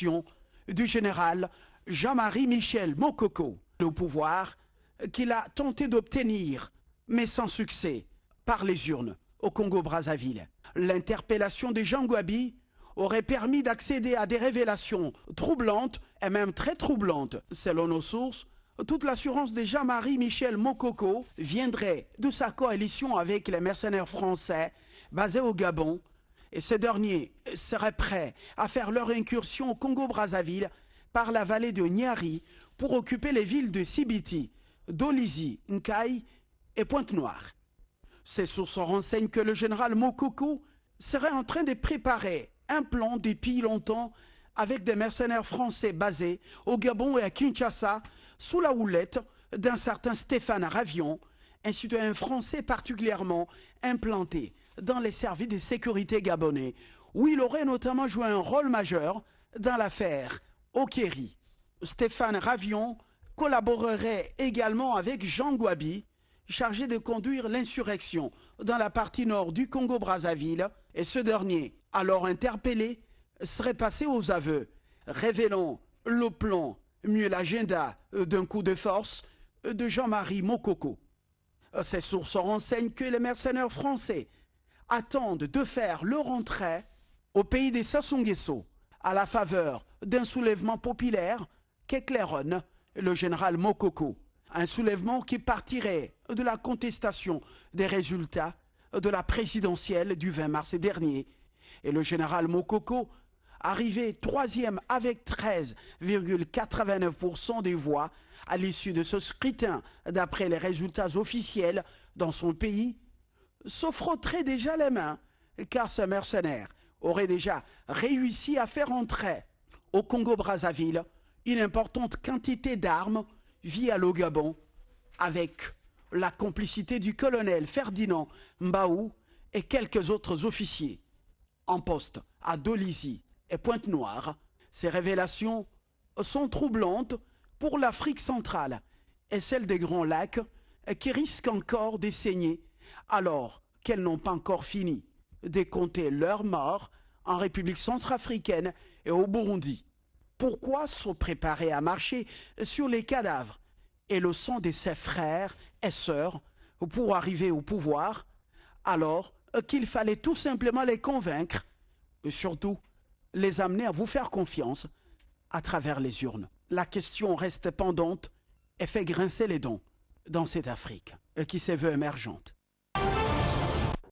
révélation du général Jean-Marie Michel Mokoko, le pouvoir qu'il a tenté d'obtenir, mais sans succès, par les urnes au Congo-Brazzaville. L'interpellation de Jean Gwabi aurait permis d'accéder à des révélations troublantes et même très troublantes. Selon nos sources, toute l'assurance de Jean-Marie Michel Mokoko viendrait de sa coalition avec les mercenaires français basés au Gabon, et ces derniers seraient prêts à faire leur incursion au Congo-Brazzaville par la vallée de Nyari pour occuper les villes de Sibiti, Dolizy, Nkaï et Pointe-Noire. Ces sources renseignent que le général Mokoko serait en train de préparer un plan depuis longtemps avec des mercenaires français basés au Gabon et à Kinshasa sous la houlette d'un certain Stéphane Ravion, ainsi qu'un Français particulièrement implanté dans les services de sécurité gabonais, où il aurait notamment joué un rôle majeur dans l'affaire Okeri. Stéphane Ravion collaborerait également avec Jean Gwabi, chargé de conduire l'insurrection dans la partie nord du Congo-Brazzaville, et ce dernier, alors interpellé, serait passé aux aveux, révélant le plan, mieux l'agenda d'un coup de force de Jean-Marie Mokoko. Ces sources renseignent que les mercenaires français attendent de faire leur entrée au pays des Sassou Nguesso à la faveur d'un soulèvement populaire qu'éclaironnent le général Mokoko. Un soulèvement qui partirait de la contestation des résultats de la présidentielle du 20 mars dernier. Et le général Mokoko, arrivé troisième avec 13,89% des voix à l'issue de ce scrutin, d'après les résultats officiels dans son pays, se frotterait déjà les mains, car ce mercenaire aurait déjà réussi à faire entrer au Congo-Brazzaville une importante quantité d'armes via le Gabon, avec la complicité du colonel Ferdinand Mbaou et quelques autres officiers en poste à Dolizy et Pointe-Noire. Ces révélations sont troublantes pour l'Afrique centrale et celle des Grands Lacs, qui risquent encore de saigner alors qu'elles n'ont pas encore fini de compter leurs morts en République centrafricaine et au Burundi. Pourquoi se préparer à marcher sur les cadavres et le sang de ses frères et sœurs pour arriver au pouvoir, alors qu'il fallait tout simplement les convaincre et surtout les amener à vous faire confiance à travers les urnes? La question reste pendante et fait grincer les dents dans cette Afrique qui se veut émergente.